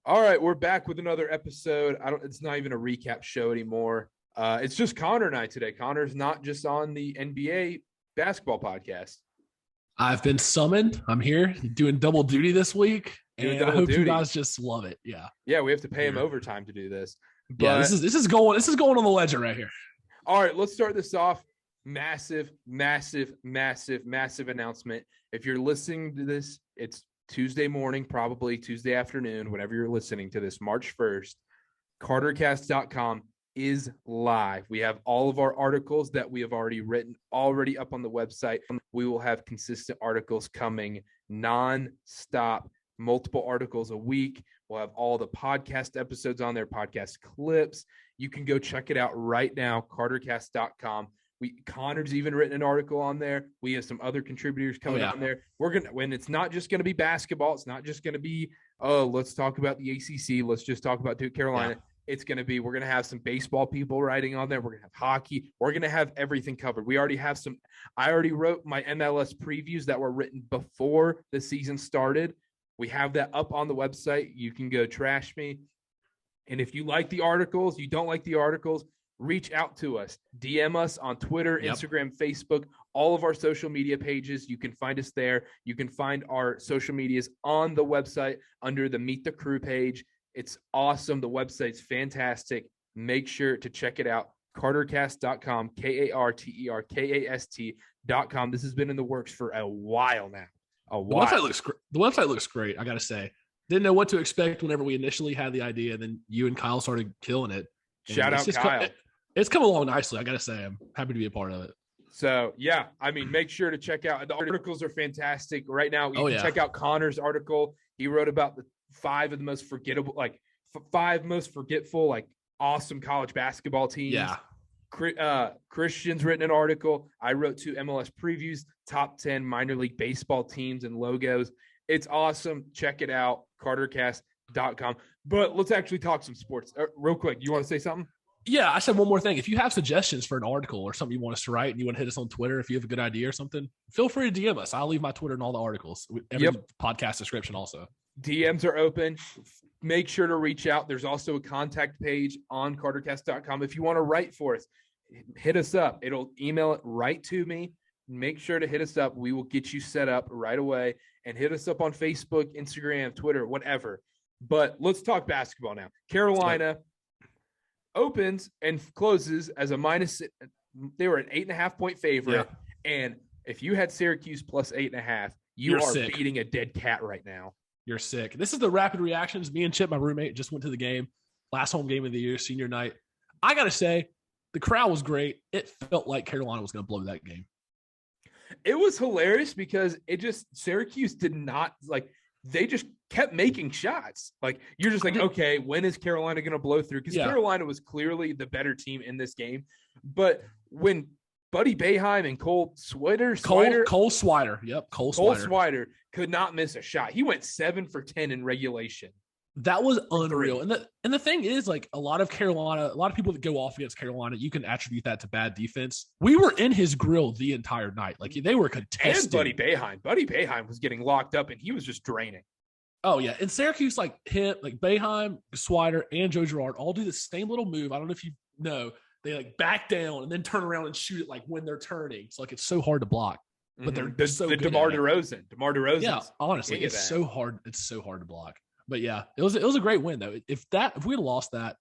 All right, we're back with another episode. It's not even a recap show anymore. It's just Connor and I today. Connor's not just on the NBA basketball podcast. I've been summoned. I'm here doing double duty this week. And I hope you guys just love it. Yeah. Yeah, we have to pay him overtime to do this. But, yeah, this is going on the legend right here. All right, let's start this off. Massive announcement. If you're listening to this, it's Tuesday morning, probably Tuesday afternoon, whenever you're listening to this, March 1st, KarterKast.com is live. We have all of our articles that we have already written already up on the website. We will have consistent articles coming non-stop, multiple articles a week. We'll have all the podcast episodes on there, podcast clips. You can go check it out right now, KarterKast.com. Connor's even written an article on there. We have some other contributors coming on there. When it's not just going to be basketball, it's not just going to be, let's talk about the ACC. Let's just talk about Duke Carolina. Yeah. It's going to be, we're going to have some baseball people writing on there. We're going to have hockey. We're going to have everything covered. I already wrote my MLS previews that were written before the season started. We have that up on the website. You can go trash me. And if you like the articles, you don't like the articles, reach out to us. DM us on Twitter, Instagram, Facebook, all of our social media pages. You can find us there. You can find our social medias on the website under the Meet the Crew page. It's awesome. The website's fantastic. Make sure to check it out. KarterKast.com, KarterKast.com. This has been in the works for a while now. The website looks great, I got to say. Didn't know what to expect whenever we initially had the idea, and then you and Kyle started killing it. Shout out Kyle. It's come along nicely. I got to say, I'm happy to be a part of it. So, yeah, make sure to check out. The articles are fantastic. Right now, you can check out Connor's article. He wrote about the five most forgetful, awesome college basketball teams. Yeah. Christian's written an article. I wrote 2 MLS previews, top 10 minor league baseball teams and logos. It's awesome. Check it out, KarterKast.com. But let's actually talk some sports. Real quick, you want to say something? Yeah, I said one more thing. If you have suggestions for an article or something you want us to write and you want to hit us on Twitter, if you have a good idea or something, feel free to DM us. I'll leave my Twitter in all the articles. Every podcast description also. DMs are open. Make sure to reach out. There's also a contact page on KarterKast.com. If you want to write for us, hit us up. It'll email it right to me. Make sure to hit us up. We will get you set up right away. And hit us up on Facebook, Instagram, Twitter, whatever. But let's talk basketball now. Carolina opens and closes as a minus. They were an 8.5-point favorite. Yeah. And if you had Syracuse plus 8.5, you're sick. Beating a dead cat right now. You're sick. This is the rapid reactions. Me and Chip, my roommate, just went to the game. Last home game of the year, senior night. I got to say, the crowd was great. It felt like Carolina was going to blow that game. It was hilarious because Syracuse did not they just kept making shots. You're just okay, when is Carolina going to blow through? Because Carolina was clearly the better team in this game. But when Buddy Boeheim and Cole Swider could not miss a shot. He went 7 for 10 in regulation. That was unreal. And the thing is, a lot of people that go off against Carolina, you can attribute that to bad defense. We were in his grill the entire night. They were contested. And Buddy Boeheim was getting locked up and he was just draining. Oh yeah. And Syracuse, him, Boeheim, Swider, and Joe Girard all do the same little move. I don't know if you know, they back down and then turn around and shoot it when they're turning. It's it's so hard to block. But they're so good. DeMar DeRozan. Yeah, honestly, it's so hard. It's so hard to block. But yeah, it was a great win though. If we had lost that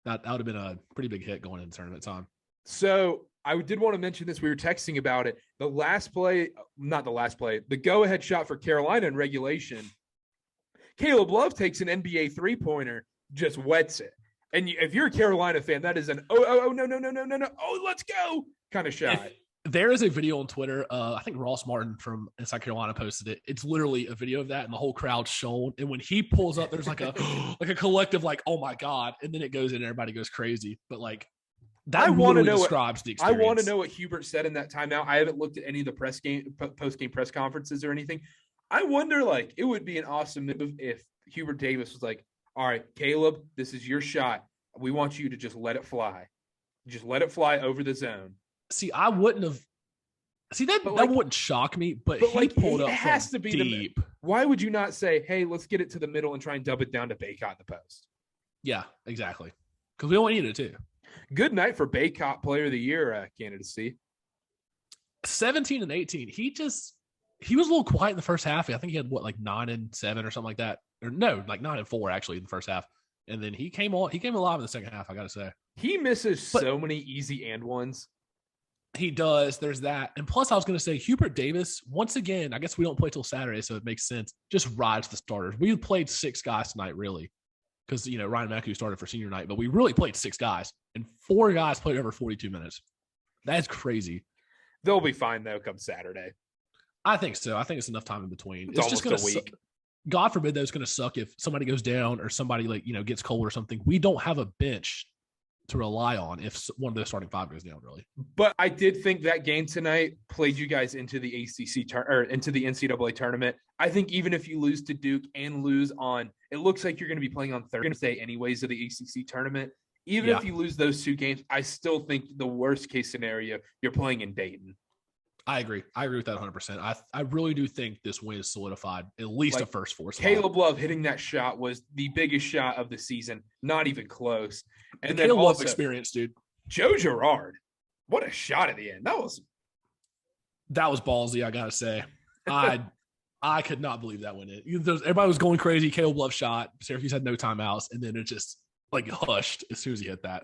would have been a pretty big hit going into tournament time. So I did want to mention this. We were texting about it. The go-ahead shot for Carolina in regulation. Caleb Love takes an NBA 3-pointer, just wets it. And if you're a Carolina fan, that is an no, let's go kind of shot. There is a video on Twitter. I think Ross Martin from Inside Carolina posted it. It's literally a video of that, and the whole crowd's shown. And when he pulls up, there's a collective oh my god, and then it goes in, and everybody goes crazy. But that describes the experience. I want to know what Hubert said in that timeout. I haven't looked at any of the post-game press conferences or anything. I wonder, it would be an awesome move if Hubert Davis was all right, Caleb, this is your shot. We want you to just let it fly. Just let it fly over the zone. See, I wouldn't have. See, that wouldn't shock me, but he pulled up. It has to be deep. Why would you not say, hey, let's get it to the middle and try and dub it down to Baycott in the post? Yeah, exactly. Because we don't need it too. Good night for Baycott Player of the Year candidacy. 17 and 18. He was a little quiet in the first half. I think he had 9 and 7 or something like that. Or no, 9 and 4 actually in the first half. And then he came alive in the second half, I gotta say. He misses so many easy and ones. He does. There's that. And plus, I was going to say, Hubert Davis, once again, I guess we don't play till Saturday, so it makes sense. Just rides the starters. We played 6 guys tonight, really, because, Ryan McAdoo started for senior night, but we really played 6 guys, and 4 guys played over 42 minutes. That's crazy. They'll be fine, though, come Saturday. I think so. I think it's enough time in between. It's just going to week. God forbid, though, it's going to suck if somebody goes down or somebody, gets cold or something. We don't have a bench to rely on if one of those starting 5 goes down, really. But I did think that game tonight played you guys into the into the NCAA tournament. I think even if you lose to Duke and lose on, it looks like you're going to be playing on Thursday anyways of the ACC tournament. Even if you lose those 2 games, I still think the worst case scenario, you're playing in Dayton. I agree. I agree with that 100%. I really do think this win is solidified, at least a first 4 spot. Caleb Love hitting that shot was the biggest shot of the season, not even close. And then Caleb Love experience, dude. Joe Girard, what a shot at the end. That was ballsy, I gotta say. I could not believe that went in. Everybody was going crazy. Caleb Love shot. Syracuse had no timeouts, and then it just hushed as soon as he hit that.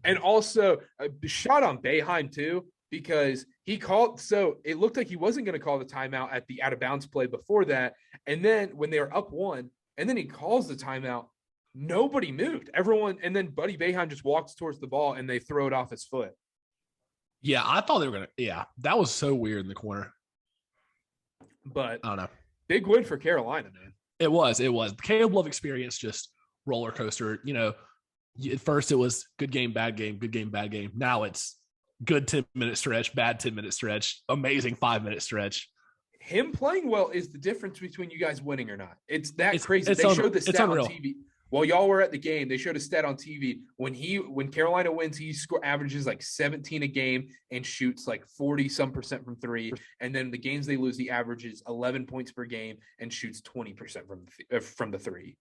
And also the shot on Boeheim too, because he called. So it looked like he wasn't going to call the timeout at the out of bounds play before that. And then when they were up 1, and then he calls the timeout, nobody moved. Everyone, and then Buddy Boeheim just walks towards the ball and they throw it off his foot. Yeah, I thought they were going to. Yeah, that was so weird in the corner. But I don't know. Big win for Carolina, man. It was. The Caleb Love experience, just roller coaster. At first it was good game, bad game, good game, bad game. Now it's good 10-minute stretch, bad 10-minute stretch, amazing 5-minute stretch. Him playing well is the difference between you guys winning or not. It's crazy. They showed the stat on TV. While y'all were at the game, they showed a stat on TV. When Carolina wins, he averages 17 a game and shoots 40% from 3. And then the games they lose, he averages 11 points per game and shoots 20% from the 3.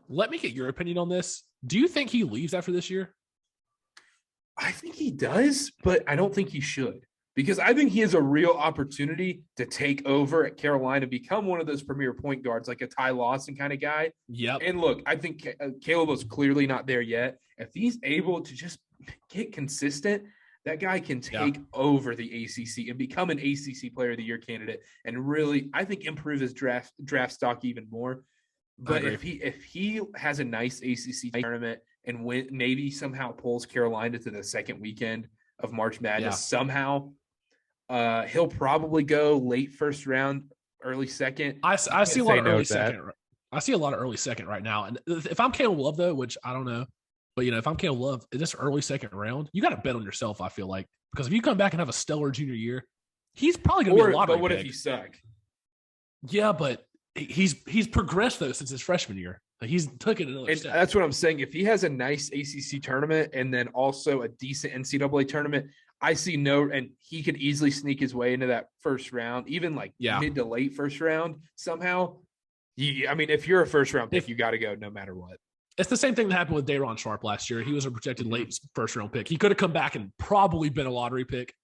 Let me get your opinion on this. Do you think he leaves after this year? I think he does, but I don't think he should, because I think he has a real opportunity to take over at Carolina, become one of those premier point guards, like a Ty Lawson kind of guy. Yep. And look, I think Caleb was clearly not there yet. If he's able to just get consistent, that guy can take over the ACC and become an ACC Player of the Year candidate and really, I think, improve his draft stock even more. But if he has a nice ACC tournament and maybe somehow pulls Carolina to the second weekend of March Madness somehow, he'll probably go late first round, early second. I see a lot of early second. I see a lot of early second right now. And if I'm Caleb Love, though, which I don't know, but if I'm Caleb Love, in this early second round, you got to bet on yourself. I feel like, because if you come back and have a stellar junior year, he's probably going to be a lottery But what pick. if you suck? Yeah, but he's progressed though since his freshman year. He's took it another step. That's what I'm saying. If he has a nice ACC tournament and then also a decent NCAA tournament, I see and he could easily sneak his way into that first round, even mid to late first round somehow. If you're a first round pick, you got to go no matter what. It's the same thing that happened with Day'Ron Sharp last year. He was a projected late first round pick. He could have come back and probably been a lottery pick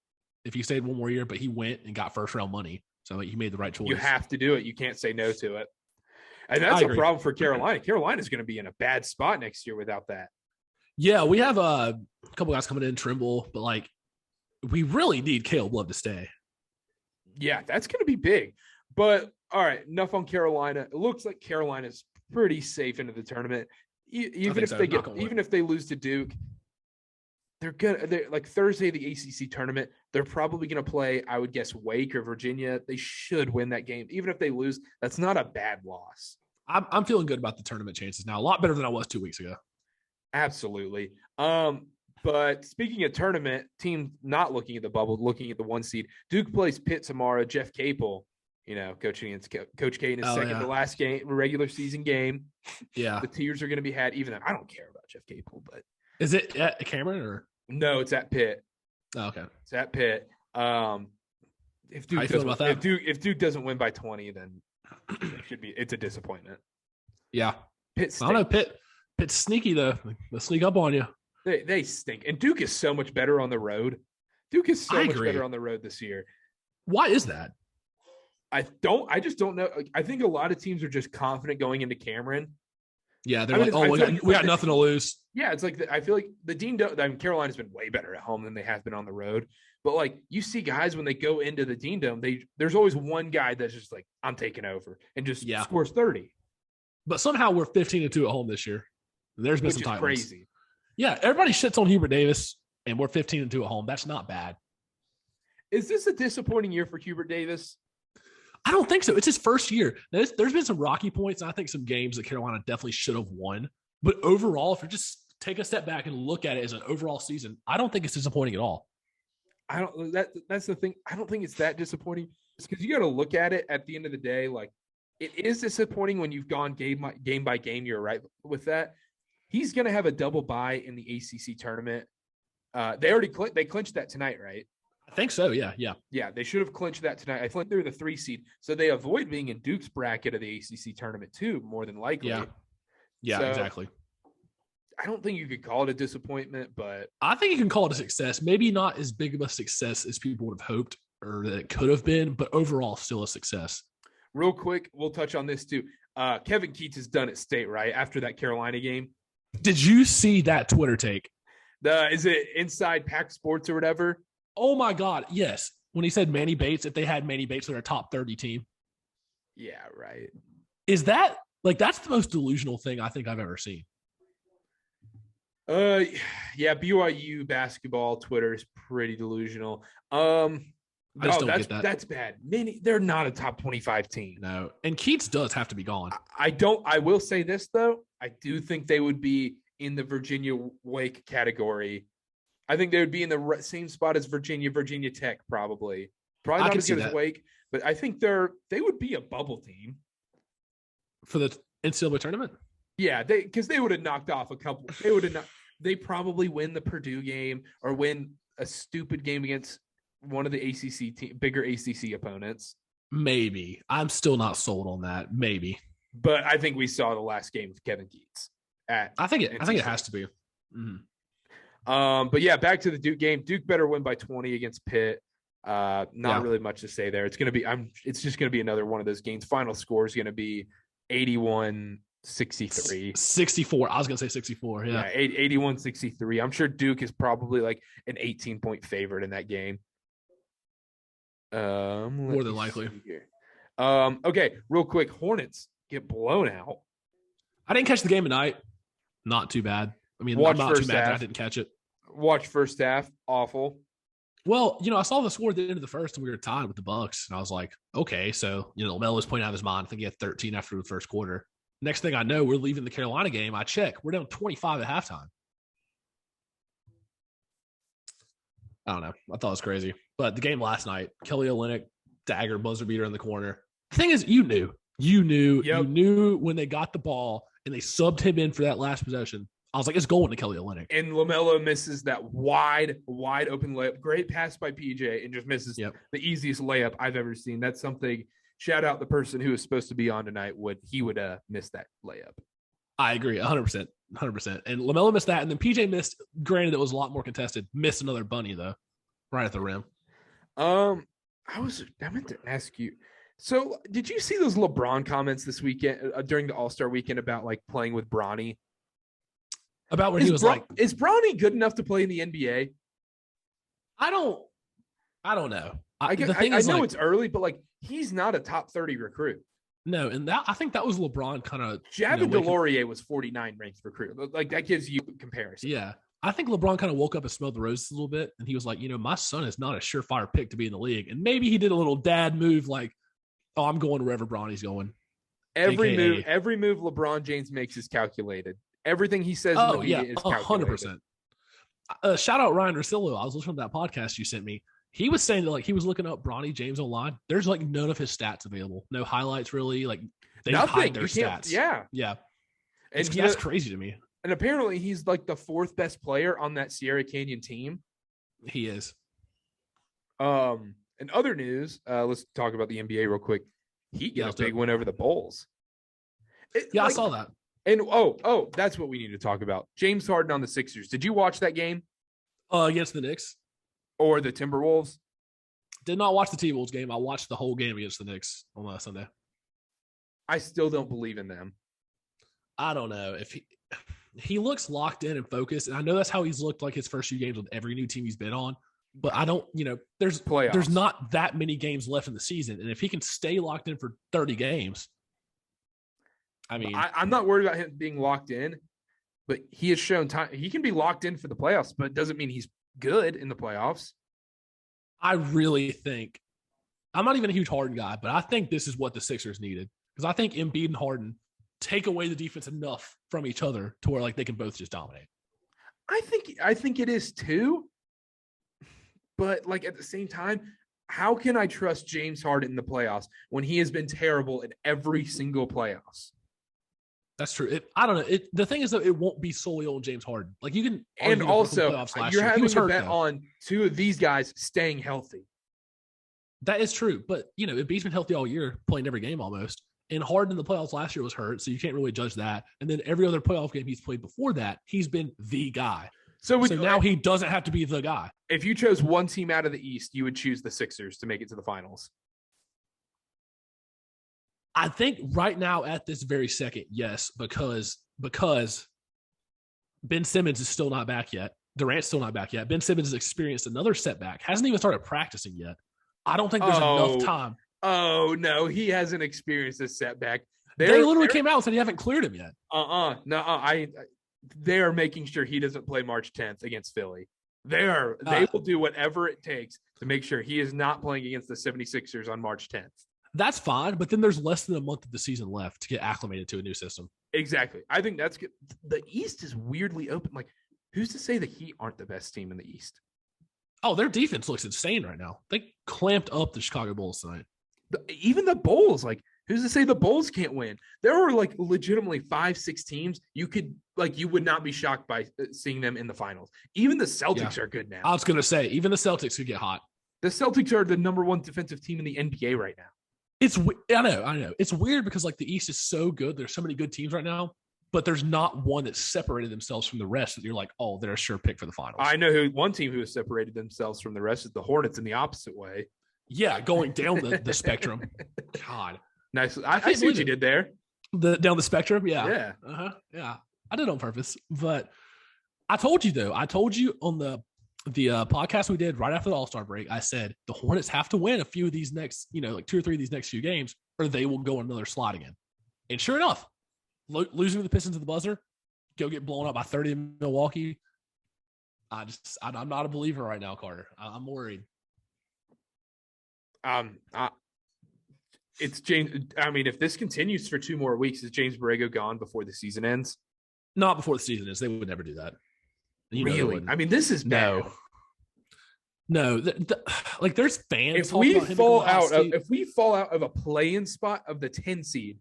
if he stayed one more year, but he went and got first round money. So he made the right choice. You have to do it. You can't say no to it. And that's a problem for Carolina. Carolina's going to be in a bad spot next year without that. Yeah, we have a couple guys coming in, Trimble, but we really need Caleb Love to stay. Yeah, that's going to be big. But all right, enough on Carolina. It looks like Carolina's pretty safe into the tournament. Even if they lose to Duke, they're like Thursday, the ACC tournament. They're probably going to play, I would guess, Wake or Virginia. They should win that game. Even if they lose, that's not a bad loss. I'm feeling good about the tournament chances now. A lot better than I was 2 weeks ago. Absolutely. But speaking of tournament, team not looking at the bubble, looking at the 1 seed, Duke plays Pitt tomorrow. Jeff Capel, coaching against Coach K in his second to last game, regular season game. Yeah. The tears are going to be had, even though I don't care about Jeff Capel, but. Is it at Cameron or? No, it's at Pitt. Oh, okay. It's at Pitt. If Duke doesn't win by 20, then It's a disappointment. Yeah. Pitt I don't know. Pitt's sneaky though. They'll sneak up on you. They stink. And Duke is so much better on the road. Duke is so much better on the road this year. Why is that? I just don't know. I think a lot of teams are just confident going into Cameron. Yeah, they're we got nothing to lose. Yeah, it's like I feel like the Dean Dome. Carolina's been way better at home than they have been on the road. But like you see guys when they go into the Dean Dome, there's always one guy that's just like, I'm taking over and just scores 30. But somehow we're 15-2 at home this year. There's been some titles. Crazy. Yeah, everybody shits on Hubert Davis, and we're 15-2 at home. That's not bad. Is this a disappointing year for Hubert Davis? I don't think so. It's his first year. There's been some rocky points, and I think some games that Carolina definitely should have won. But overall, if you just take a step back and look at it as an overall season, I don't think it's disappointing at all. That's the thing. I don't think it's that disappointing because you got to look at it at the end of the day. Like it is disappointing when you've gone game by game. You're right with that. He's going to have a double bye in the ACC tournament. They clinched that tonight, right? I think so. Yeah. They should have clinched that tonight. I think they're the 3 seed, so they avoid being in Duke's bracket of the ACC tournament too, more than likely. Yeah, so, exactly. I don't think you could call it a disappointment, but I think you can call it a success. Maybe not as big of a success as people would have hoped or that it could have been, but overall still a success. Real quick, we'll touch on this too. Kevin Keats is done at State, right? After that Carolina game. Did you see that Twitter take? Is it Inside Pack Sports or whatever? Oh my God. Yes. When he said Manny Bates, if they had Manny Bates, they're a top 30 team. Yeah, right. Is that that's the most delusional thing I think I've ever seen. Yeah, BYU basketball Twitter is pretty delusional. That's bad. They're not a top 25 team. No, and Keats does have to be gone. I will say this though. I do think they would be in the Virginia Wake category. I think they would be in the same spot as Virginia Tech, probably not as good as Wake, but I think they would be a bubble team for the NCAA tournament. Yeah, because they would have knocked off a couple. They probably win the Purdue game or win a stupid game against one of the bigger ACC opponents. Maybe. I'm still not sold on that. Maybe. But I think we saw the last game of Kevin Keats. I think it has to be. Mm-hmm. But yeah, back to the Duke game. Duke better win by 20 against Pitt. Not really much to say there. It's just gonna be another one of those games. Final score is gonna be 81-63. 64. I was gonna say 64. Yeah. 81-63. I'm sure Duke is probably like an 18-point favorite in that game. More than likely. Okay, real quick. Hornets get blown out. I didn't catch the game tonight. Not too bad. I mean, I'm not too mad that I didn't catch it. Watch first half. Awful. Well, I saw the score at the end of the first, and we were tied with the Bucks, and I was like, okay, so Mel was playing out of his mind. I think he had 13 after the first quarter. Next thing I know, we're leaving the Carolina game. I check, we're down 25 at halftime. I don't know. I thought it was crazy. But the game last night, Kelly Olynyk, dagger buzzer beater in the corner. The thing is, you knew when they got the ball and they subbed him in for that last possession. I was like, it's going to Kelly Olynyk. And LaMelo misses that wide open layup. Great pass by PJ and just misses the easiest layup I've ever seen. That's something. Shout out the person who was supposed to be on tonight. Would miss that layup. I agree 100%. 100%. And LaMelo missed that. And then PJ missed, granted, it was a lot more contested. Missed another bunny, though, right at the rim. I meant to ask you. So did you see those LeBron comments this weekend during the All-Star weekend about like playing with Bronny? About where he was like, is Bronny good enough to play in the NBA? I don't know. I know it's early, but like he's not a top 30 recruit. No, and I think that was LeBron kind of. Javin DeLaurier was 49 ranked recruit. Like that gives you comparison. Yeah, I think LeBron kind of woke up and smelled the roses a little bit, and he was like, my son is not a surefire pick to be in the league, and maybe he did a little dad move, like, oh, I'm going wherever Bronny's going. Every move LeBron James makes is calculated. Everything he says in the media is calculated. 100%. Shout out Ryan Rosillo. I was listening to that podcast you sent me. He was saying that like he was looking up Bronny James online. There's like none of his stats available. No highlights really. Like they hide their stats. Yeah. And that's crazy to me. And apparently he's like the 4th best player on that Sierra Canyon team. He is. In other news, let's talk about the NBA real quick. He got a big win over the Bulls. I saw that. And that's what we need to talk about. James Harden on the Sixers. Did you watch that game? Against the Knicks or the Timberwolves? Did not watch the T-Wolves game. I watched the whole game against the Knicks on last Sunday. I still don't believe in them. I don't know if he looks locked in and focused, and I know that's how he's looked like his first few games with every new team he's been on. But I don't, there's not that many games left in the season, and if he can stay locked in for 30 games, I mean, I'm not worried about him being locked in, but he has shown time. He can be locked in for the playoffs, but it doesn't mean he's good in the playoffs. I really think I'm not even a huge Harden guy, but I think this is what the Sixers needed, because I think Embiid and Harden take away the defense enough from each other to where like they can both just dominate. I think it is too, but like at the same time, how can I trust James Harden in the playoffs when he has been terrible in every single playoffs? That's true. I don't know. The thing is, though, it won't be solely on James Harden. Like you can, and also you're having to bet on two of these guys staying healthy. That is true, but Embiid's been healthy all year, playing every game almost. And Harden in the playoffs last year was hurt, so you can't really judge that. And then every other playoff game he's played before that, he's been the guy. So now he doesn't have to be the guy. If you chose one team out of the East, you would choose the Sixers to make it to the finals. I think right now at this very second, yes, because Ben Simmons is still not back yet. Durant's still not back yet. Ben Simmons has experienced another setback. Hasn't even started practicing yet. I don't think there's enough time. Oh, no, he hasn't experienced a setback. They literally came out and said you haven't cleared him yet. They are making sure he doesn't play March 10th against Philly. They will do whatever it takes to make sure he is not playing against the 76ers on March 10th. That's fine, but then there's less than a month of the season left to get acclimated to a new system. Exactly. I think that's good. The East is weirdly open. Like, who's to say the Heat aren't the best team in the East? Oh, their defense looks insane right now. They clamped up the Chicago Bulls tonight. Even the Bulls, like, who's to say the Bulls can't win? There are like legitimately 5-6 teams you would not be shocked by seeing them in the finals. Even the Celtics are good now. I was going to say, even the Celtics could get hot. The Celtics are the number one defensive team in the NBA right now. I know. It's weird because like the East is so good. There's so many good teams right now, but there's not one that separated themselves from the rest that you're like, oh, they're a sure pick for the finals. I know one team who has separated themselves from the rest is the Hornets in the opposite way. Yeah, going down the spectrum. God. Nice. I see what you did there. Down the spectrum? Yeah. Yeah. Yeah. I did it on purpose. But I told you, though. I told you on the podcast we did right after the All-Star break, I said the Hornets have to win a few of these next, like 2 or 3 of these next few games, or they will go another slide again. And sure enough, losing to the Pistons at the buzzer, go get blown up by 30 in Milwaukee. I'm not a believer right now, Carter. I'm worried. It's James. I mean, if this continues for 2 more weeks, is James Borrego gone before the season ends? Not before the season ends. They would never do that. Really? I mean, this is bad. No. Like there's fans. If we fall out of a play-in spot of the 10 seed,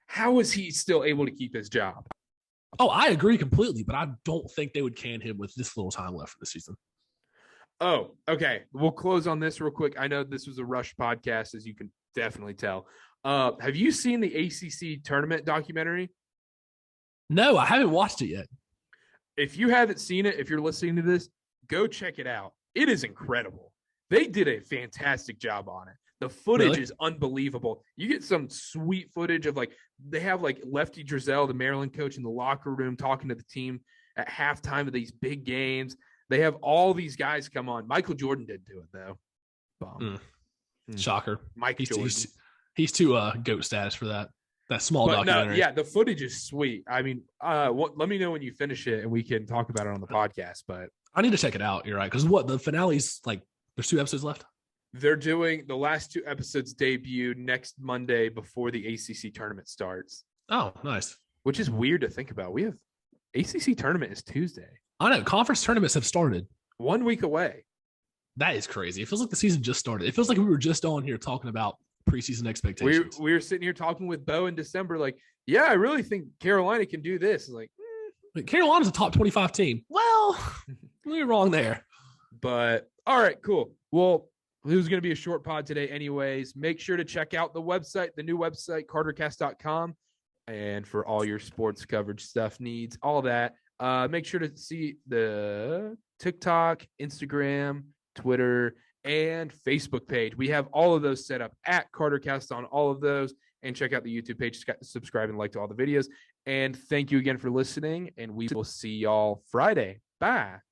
how is he still able to keep his job? Oh, I agree completely, but I don't think they would can him with this little time left for the season. Oh, okay. We'll close on this real quick. I know this was a rush podcast, as you can definitely tell. Have you seen the ACC Tournament Documentary? No, I haven't watched it yet. If you haven't seen it, if you're listening to this, go check it out. It is incredible. They did a fantastic job on it. The footage is unbelievable. You get some sweet footage of they have Lefty Driesell, the Maryland coach, in the locker room talking to the team at halftime of these big games. They have all these guys come on. Michael Jordan didn't do it, though. Shocker. Michael Jordan. He's too GOAT status for that small documentary. No, the footage is sweet. I mean, let me know when you finish it and we can talk about it on the podcast. But I need to check it out. You're right. Because the finale's there's 2 episodes left. They're doing the last 2 episodes debut next Monday before the ACC tournament starts. Oh, nice. Which is weird to think about. We have ACC tournament is Tuesday. I know. Conference tournaments have started. 1 week away. That is crazy. It feels like the season just started. It feels like we were just on here talking about preseason expectations. We were sitting here talking with Bo in December, yeah, I really think Carolina can do this. Carolina's a top 25 team. Well, we were wrong there. But all right, cool. Well, It was going to be a short pod today anyways. Make sure to check out the website, the new website, KarterKast.com, and for all your sports coverage stuff needs, all that. Make sure to see the TikTok, Instagram, Twitter, and Facebook page. We have all of those set up at KarterKast on all of those. And check out the YouTube page, subscribe and like to all the videos. And thank you again for listening. And we will see y'all Friday. Bye.